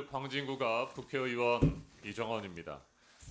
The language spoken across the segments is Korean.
서울 광진구가 국회의원 이정원입니다.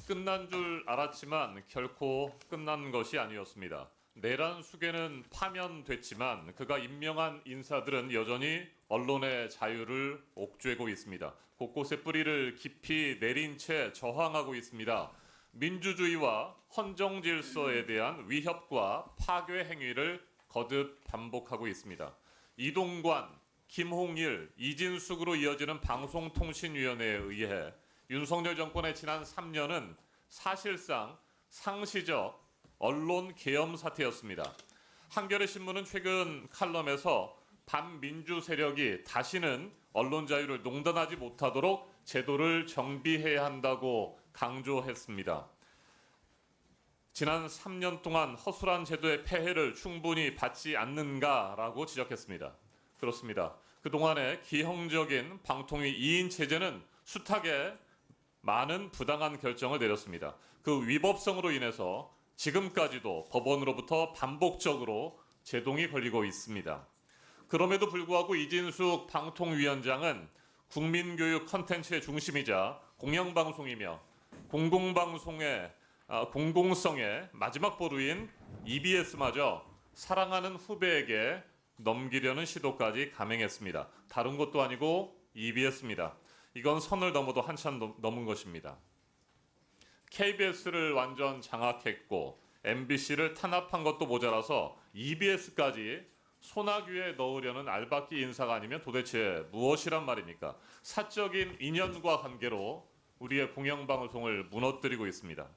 끝난 줄 알았지만 결코 끝난 것이 아니었습니다. 내란 수계는 파면됐지만 그가 임명한 인사들은 여전히 언론의 자유를 옥죄고 있습니다. 곳곳에 뿌리를 깊이 내린 채 저항하고 있습니다. 민주주의와 헌정 질서에 대한 위협과 파괴 행위를 거듭 반복하고 있습니다. 이동관, 김홍일, 이진숙으로 이어지는 방송통신위원회에 의해 윤석열 정권의 지난 3년은 사실상 상시적 언론 계엄 사태였습니다. 한겨레 신문은 최근 칼럼에서 반민주 세력이 다시는 언론 자유를 농단하지 못하도록 제도를 정비해야 한다고 강조했습니다. 지난 3년 동안 허술한 제도의 폐해를 충분히 받지 않는가라고 지적했습니다. 그렇습니다. 그동안의 기형적인 방통위 2인 체제는 숱하게 많은 부당한 결정을 내렸습니다. 그 위법성으로 인해서 지금까지도 법원으로부터 반복적으로 제동이 걸리고 있습니다. 그럼에도 불구하고 이진숙 방통위원장은 국민교육 컨텐츠의 중심이자 공영방송이며 공공방송의 공공성의 마지막 보루인 EBS마저 사랑하는 후배에게 넘기려는 시도까지 감행했습니다. 다른 것도 아니고 EBS입니다. 이건 선을 넘어도 한참 넘은 것입니다. KBS를 완전 장악했고 MBC를 탄압한 것도 모자라서 EBS까지 소나귀에 넣으려는 알박기 인사가 아니면 도대체 무엇이란 말입니까? 사적인 인연과 관계로 우리의 공영방송을 무너뜨리고 있습니다.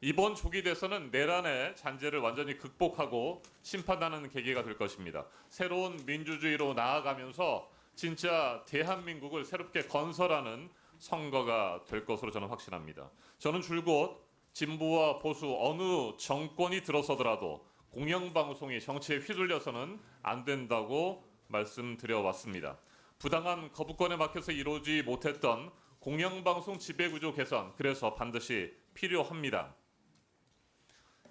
이번 조기 대선은 내란의 잔재를 완전히 극복하고 심판하는 계기가 될 것입니다. 새로운 민주주의로 나아가면서 진짜 대한민국을 새롭게 건설하는 선거가 될 것으로 저는 확신합니다. 저는 줄곧 진보와 보수 어느 정권이 들어서더라도 공영방송이 정치에 휘둘려서는 안 된다고 말씀드려왔습니다. 부당한 거부권에 막혀서 이루어지지 못했던 공영방송 지배구조 개선, 그래서 반드시 필요합니다.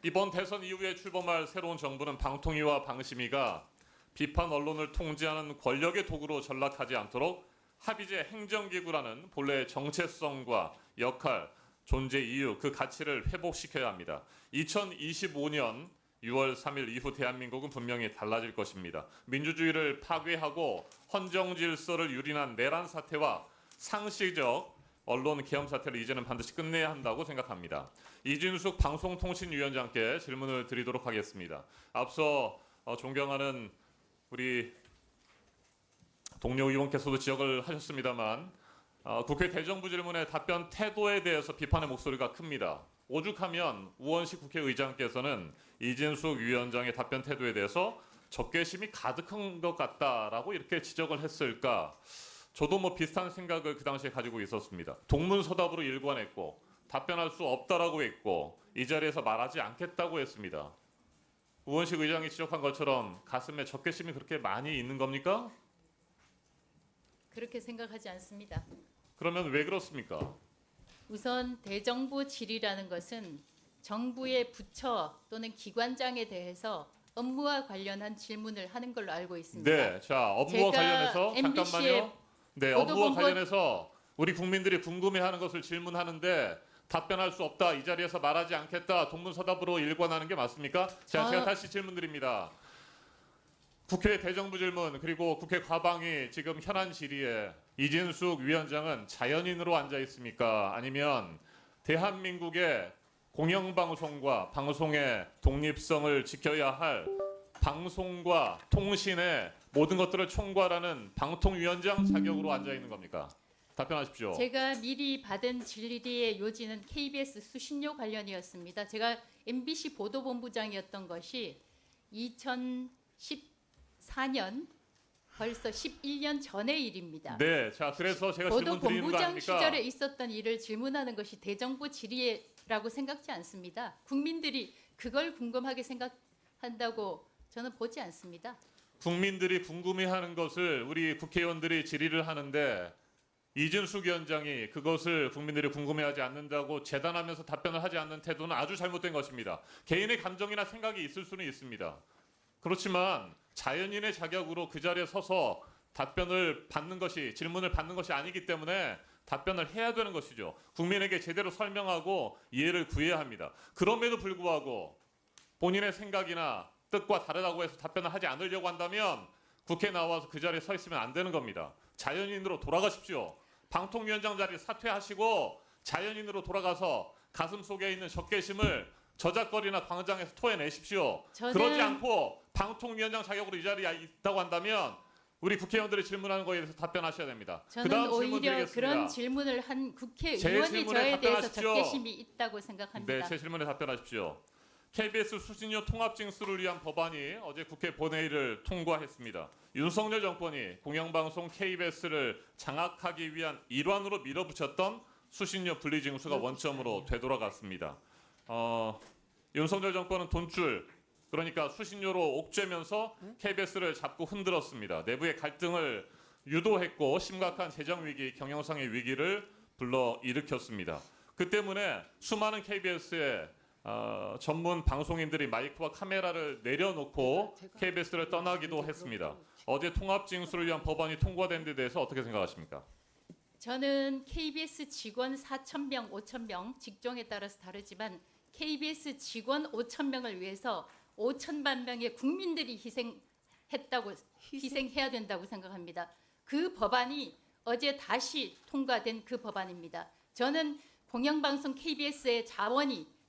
이번 대선 이후에 출범할 새로운 정부는 방통위와 방심위가 비판 언론을 통제하는 권력의 도구로 전락하지 않도록 합의제 행정기구라는 본래의 정체성과 역할, 존재 이유, 그 가치를 회복시켜야 합니다. 2025년 6월 3일 이후 대한민국은 분명히 달라질 것입니다. 민주주의를 파괴하고 헌정 질서를 유린한 내란 사태와 상시적 언론 계엄 사태를 이제는 반드시 끝내야 한다고 생각합니다. 이진숙 방송통신위원장께 질문을 드리도록 하겠습니다. 앞서 존경하는 우리 동료 의원께서도 지적을 하셨습니다만 국회 대정부 질문의 답변 태도에 대해서 비판의 목소리가 큽니다. 오죽하면 우원식 국회의장께서는 이진숙 위원장의 답변 태도에 대해서 적개심이 가득한 것 같다라고 이렇게 지적을 했을까? 저도 비슷한 생각을 그 당시에 가지고 있었습니다. 동문서답으로 일관했고 답변할 수 없다라고 했고 이 자리에서 말하지 않겠다고 했습니다. 우원식 의장이 지적한 것처럼 가슴에 적개심이 그렇게 많이 있는 겁니까? 그렇게 생각하지 않습니다. 그러면 왜 그렇습니까? 우선 대정부 질의라는 것은 정부의 부처 또는 기관장에 대해서 업무와 관련한 질문을 하는 걸로 알고 있습니다. 네, 자 업무와 제가 관련해서 MBC 의 잠깐만요. 네, 업무와 관련해서 우리 국민들이 궁금해하는 것을 질문하는데 답변할 수 없다, 이 자리에서 말하지 않겠다, 동문서답으로 일관하는 게 맞습니까? 제가 다시 질문드립니다. 국회 대정부 질문 그리고 국회 과방위 지금 현안 질의에 이진숙 위원장은 자연인으로 앉아 있습니까? 아니면 대한민국의 공영방송과 방송의 독립성을 지켜야 할 방송과 통신의 모든 것들을 총괄하는 방통위원장 자격으로 앉아 있는 겁니까? 답변하십시오. 제가 미리 받은 질의의 요지는 KBS 수신료 관련이었습니다. 제가 MBC 보도본부장이었던 것이 2014년 벌써 11년 전의 일입니다. 네, 자 그래서 제가 질문 드리는 거 보도본부장 아닙니까? 시절에 있었던 일을 질문하는 것이 대정부 질의라고 생각지 않습니다. 국민들이 그걸 궁금하게 생각한다고 저는 보지 않습니다. 국민들이 궁금해하는 것을 우리 국회의원들이 질의를 하는데 이진숙 위원장이 그것을 국민들이 궁금해하지 않는다고 재단하면서 답변을 하지 않는 태도는 아주 잘못된 것입니다. 개인의 감정이나 생각이 있을 수는 있습니다. 그렇지만 자연인의 자격으로 그 자리에 서서 답변을 받는 것이, 질문을 받는 것이 아니기 때문에 답변을 해야 되는 것이죠. 국민에게 제대로 설명하고 이해를 구해야 합니다. 그럼에도 불구하고 본인의 생각이나 뜻과 다르다고 해서 답변을 하지 않으려고 한다면 국회에 나와서 그 자리에 서 있으면 안 되는 겁니다. 자연인으로 돌아가십시오. 방통위원장 자리 사퇴하시고 자연인으로 돌아가서 가슴 속에 있는 적개심을 저작거리나 광장에서 토해내십시오. 그러지 않고 방통위원장 자격으로 이 자리에 있다고 한다면 우리 국회의원들이 질문하는 거에 대해서 답변하셔야 됩니다. 저는 그다음 질문 오히려 드리겠습니다. 그런 질문을 한 국회의원이 질문에 저에 대해서 답변하십시오. 적개심이 있다고 생각합니다. 네, 제 질문에 답변하십시오. KBS 수신료 통합 징수를 위한 법안이 어제 국회 본회의를 통과했습니다. 윤석열 정권이 공영방송 KBS를 장악하기 위한 일환으로 밀어붙였던 수신료 분리 징수가 원점으로 되돌아갔습니다. 윤석열 정권은 돈줄, 그러니까 수신료로 옥죄면서 KBS를 자꾸 흔들었습니다. 내부의 갈등을 유도했고 심각한 재정 위기, 경영상의 위기를 불러 일으켰습니다. 그 때문에 수많은 KBS의 전문 방송인들이 마이크와 카메라를 내려놓고 KBS를 떠나기도 했습니다. 어제 통합 징수를 위한 법안이 통과된 데 대해서 어떻게 생각하십니까? 저는 KBS 직원 4,000명, 5,000명 직종에 따라서 다르지만 KBS 직원 5,000명을 위해서 5천만 명의 국민들이 희생해야 된다고 생각합니다. 그 법안이 어제 다시 통과된 그 법안입니다. 저는 공영방송 KBS의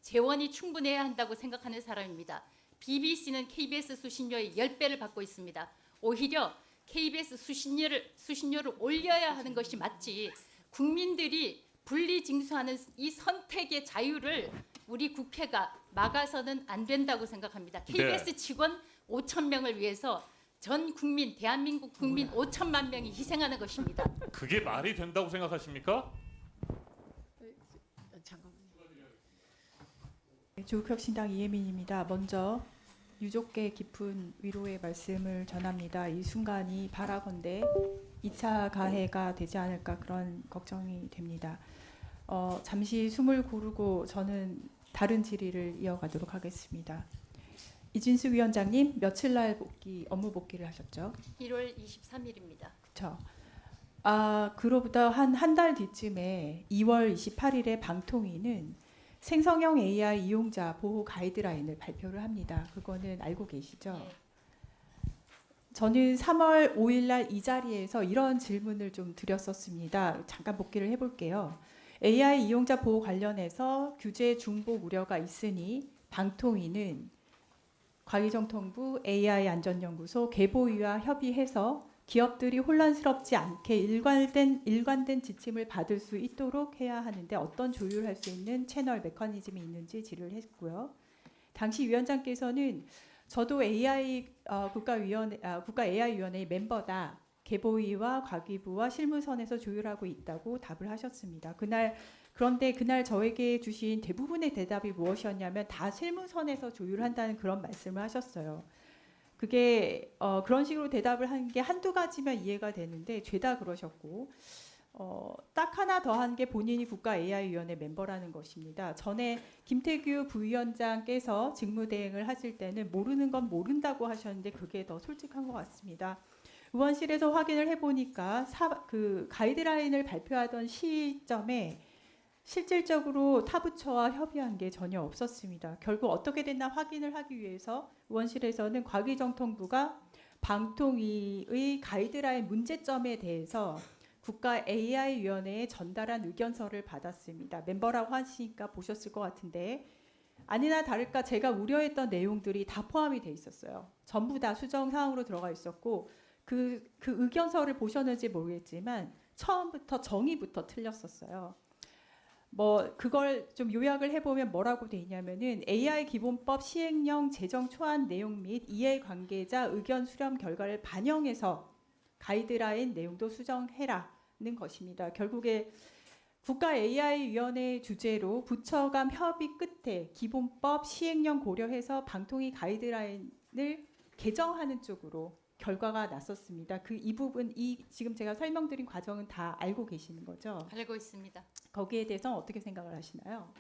재원이 충분해야 한다고 생각하는 사람입니다. BBC는 KBS 수신료의 10배를 받고 있습니다. 오히려 KBS 수신료를 올려야 하는 것이 맞지, 국민들이 분리징수하는 이 선택의 자유를 우리 국회가 막아서는 안 된다고 생각합니다. KBS 직원 5,000명을 위해서 전 국민, 대한민국 국민 5천만 명이 희생하는 것입니다. 그게 말이 된다고 생각하십니까? 조국혁신당 이혜민입니다. 먼저 유족께 깊은 위로의 말씀을 전합니다. 이 순간이 바라건대 2차 가해가 되지 않을까 그런 걱정이 됩니다. 잠시 숨을 고르고 저는 다른 질의를 이어가도록 하겠습니다. 이진숙 위원장님, 며칠 날 업무 복귀를 하셨죠? 1월 23일입니다. 그렇죠. 그로부터 한 달 뒤쯤에 2월 28일에 방통위는 생성형 AI 이용자 보호 가이드라인을 발표를 합니다. 그거는 알고 계시죠? 네. 저는 3월 5일 날 이 자리에서 이런 질문을 좀 드렸었습니다. 잠깐 복기를 해볼게요. AI 이용자 보호 관련해서 규제 중복 우려가 있으니 방통위는 과기정통부 AI 안전연구소 개보위와 협의해서 기업들이 혼란스럽지 않게 일관된 지침을 받을 수 있도록 해야 하는데 어떤 조율할 수 있는 채널 메커니즘이 있는지 질의를 했고요. 당시 위원장께서는 저도 국가 AI위원회의 멤버다. 개보위와 과기부와 실무선에서 조율하고 있다고 답을 하셨습니다. 그런데 그날 저에게 주신 대부분의 대답이 무엇이었냐면 다 실무선에서 조율한다는 그런 말씀을 하셨어요. 그게 그런 식으로 대답을 한 게 한두 가지면 이해가 되는데 죄다 그러셨고 딱 하나 더한 게 본인이 국가 AI위원회 멤버라는 것입니다. 전에 김태규 부위원장께서 직무대행을 하실 때는 모르는 건 모른다고 하셨는데 그게 더 솔직한 것 같습니다. 의원실에서 확인을 해보니까 그 가이드라인을 발표하던 시점에 실질적으로 타 부처와 협의한 게 전혀 없었습니다. 결국 어떻게 됐나 확인을 하기 위해서 의원실에서는 과기정통부가 방통위의 가이드라인 문제점에 대해서 국가 AI위원회에 전달한 의견서를 받았습니다. 멤버라고 하시니까 보셨을 것 같은데 아니나 다를까 제가 우려했던 내용들이 다 포함이 돼 있었어요. 전부 다 수정 사항으로 들어가 있었고 그 의견서를 보셨는지 모르겠지만 처음부터 정의부터 틀렸었어요. 그걸 좀 요약을 해보면 뭐라고 돼 있냐면은 AI 기본법 시행령 재정 초안 내용 및 이해관계자 의견 수렴 결과를 반영해서 가이드라인 내용도 수정해라는 것입니다. 결국에 국가 AI위원회 주재로 부처 간 협의 끝에 기본법 시행령 고려해서 방통위 가이드라인을 개정하는 쪽으로 결과가 났었습니다. 이 부분 지금 제가 설명드린 과정은 다 알고 계시는 거죠? 알고 있습니다. 거기에 대해서 어떻게 생각을 하시나요?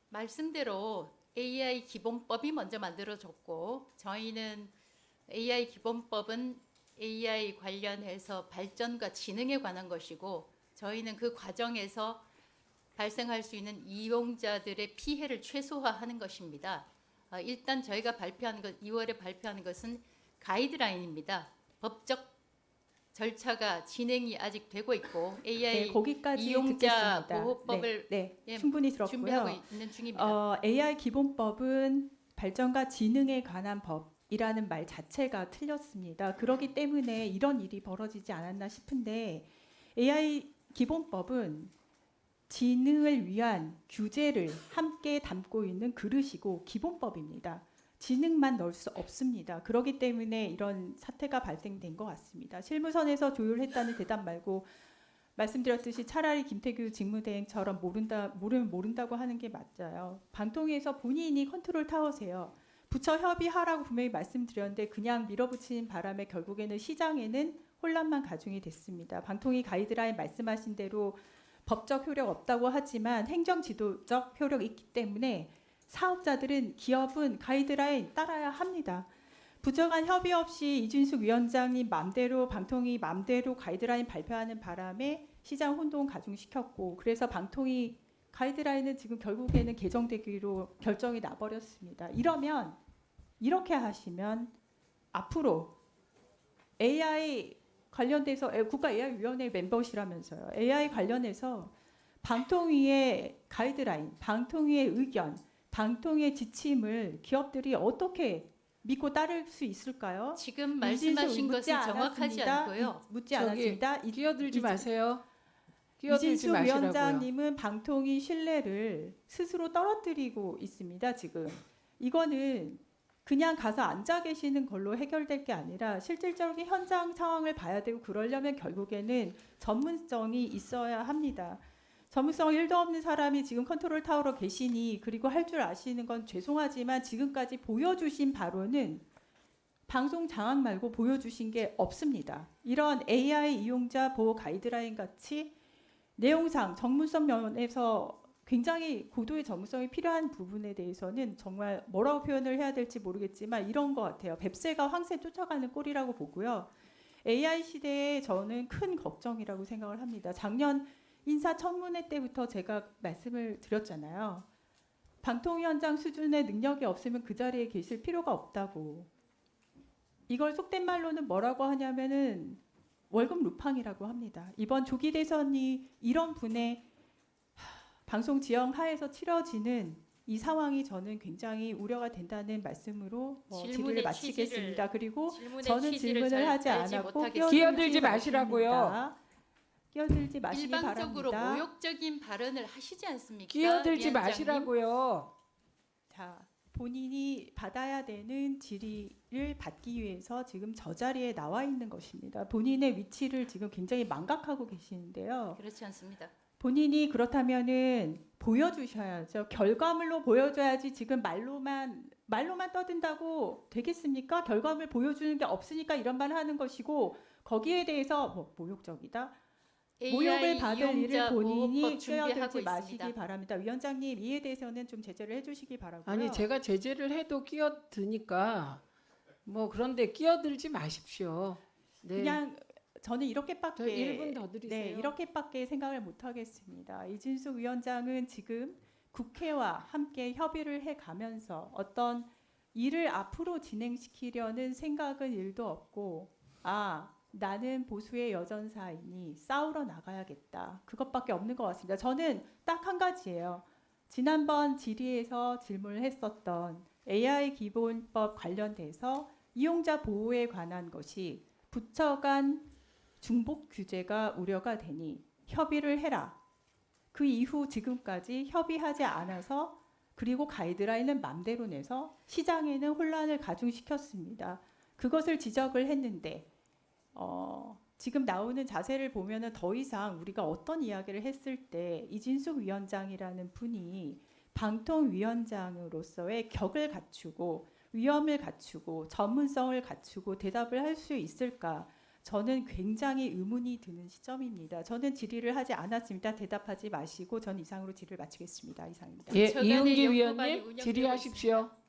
말씀대로 AI 기본법이 먼저 만들어졌고 저희는 AI 기본법은 AI 관련해서 발전과 지능에 관한 것이고 저희는 그 과정에서 발생할 수 있는 이용자들의 피해를 최소화하는 것입니다. 일단 저희가 발표하는 것, 2월에 발표하는 것은 가이드라인입니다. 법적 절차가 진행이 아직 되고 있고 AI 네, 거기까지 이용자 듣겠습니다. 보호법을 네, 충분히 준비하고 들었고요. 있는 중입니다. AI 기본법은 발전과 지능에 관한 법이라는 말 자체가 틀렸습니다. 그렇기 때문에 이런 일이 벌어지지 않았나 싶은데 AI 기본법은 지능을 위한 규제를 함께 담고 있는 그릇이고 기본법입니다. 지능만 넣을 수 없습니다. 그렇기 때문에 이런 사태가 발생된 것 같습니다. 실무선에서 조율했다는 대답 말고 말씀드렸듯이 차라리 김태규 직무대행처럼 모르면 모른다고 하는 게 맞아요. 방통위에서 본인이 컨트롤 타워세요. 부처 협의하라고 분명히 말씀드렸는데 그냥 밀어붙이는 바람에 결국에는 시장에는 혼란만 가중이 됐습니다. 방통위 가이드라인 말씀하신 대로 법적 효력 없다고 하지만 행정 지도적 효력이 있기 때문에 사업자들은 기업은 가이드라인 따라야 합니다. 부처간 협의 없이 이준숙 위원장님 맘대로 방통위 맘대로 가이드라인 발표하는 바람에 시장 혼동 가중시켰고 그래서 방통위 가이드라인은 지금 결국에는 개정되기로 결정이 나버렸습니다. 이러면 이렇게 하시면 앞으로 AI 관련돼서 국가 AI위원회 멤버시라면서요. AI 관련해서 방통위의 가이드라인, 방통위의 의견, 방통위의 지침을 기업들이 어떻게 믿고 따를 수 있을까요? 지금 말씀하신 묻지 것은 정확하지 않았습니다. 않고요. 묻지 저기 않았습니다. 끼어들지 마세요. 끼어들지 이진숙 마시라고요. 위원장님은 방통위 신뢰를 스스로 떨어뜨리고 있습니다. 지금 이거는 그냥 가서 앉아 계시는 걸로 해결될 게 아니라 실질적인 현장 상황을 봐야 되고 그러려면 결국에는 전문성이 있어야 합니다. 전문성 1도 없는 사람이 지금 컨트롤 타워로 계시니 그리고 할 줄 아시는 건 죄송하지만 지금까지 보여주신 바로는 방송 장악 말고 보여주신 게 없습니다. 이런 AI 이용자 보호 가이드라인 같이 내용상 전문성 면에서 굉장히 고도의 전문성이 필요한 부분에 대해서는 정말 뭐라고 표현을 해야 될지 모르겠지만 이런 것 같아요. 뱁새가 황새 쫓아가는 꼴이라고 보고요. AI 시대에 저는 큰 걱정이라고 생각을 합니다. 작년 인사청문회 때부터 제가 말씀을 드렸잖아요. 방통위원장 수준의 능력이 없으면 그 자리에 계실 필요가 없다고. 이걸 속된 말로는 뭐라고 하냐면은 월급 루팡이라고 합니다. 이번 조기 대선이 이런 분의 방송 지형 하에서 치러지는 이 상황이 저는 굉장히 우려가 된다는 말씀으로 질의를 질문의 마치겠습니다. 그리고 질문의 저는 취지를 질문을 잘 하지 알지 않았고 못하겠습니다. 끼어들지 마시라고요. 끼어들지 마시기 일방적으로 바랍니다. 모욕적인 발언을 하시지 않습니까? 끼어들지 위원장님? 마시라고요. 자, 본인이 받아야 되는 질의를 받기 위해서 지금 저 자리에 나와 있는 것입니다. 본인의 위치를 지금 굉장히 망각하고 계시는데요. 그렇지 않습니다. 본인이 그렇다면은 보여주셔야죠. 결과물로 보여줘야지 지금 말로만 떠든다고 되겠습니까? 결과물 보여주는 게 없으니까 이런 말 하는 것이고 거기에 대해서 뭐 모욕적이다. 모욕을 받을 일을 본인이 끼어들지 마시기 바랍니다. 위원장님 이에 대해서는 좀 제재를 해주시기 바라고요. 아니 제가 제재를 해도 끼어드니까 뭐 그런데 끼어들지 마십시오. 네. 그냥 저는 저 이렇게밖에 1분 더 드리세요. 네, 이렇게밖에 생각을 못 하겠습니다. 이진숙 위원장은 지금 국회와 함께 협의를 해 가면서 어떤 일을 앞으로 진행시키려는 생각은 일도 없고 나는 보수의 여전사이니 싸우러 나가야겠다. 그것밖에 없는 것 같습니다. 저는 딱 한 가지예요. 지난번 질의에서 질문을 했었던 AI 기본법 관련돼서 이용자 보호에 관한 것이 부처 간 중복 규제가 우려가 되니 협의를 해라. 그 이후 지금까지 협의하지 않아서 그리고 가이드라인은 맘대로 내서 시장에는 혼란을 가중시켰습니다. 그것을 지적을 했는데 지금 나오는 자세를 보면은 더 이상 우리가 어떤 이야기를 했을 때 이진숙 위원장이라는 분이 방통위원장으로서의 격을 갖추고 위엄을 갖추고 전문성을 갖추고 대답을 할 수 있을까? 저는 굉장히 의문이 드는 시점입니다. 저는 질의를 하지 않았습니다. 대답하지 마시고 전 이상으로 질의를 마치겠습니다. 이상입니다. 예, 저간의 이은기 연구반이 위원님 운영되고 질의하십시오. 있습니다.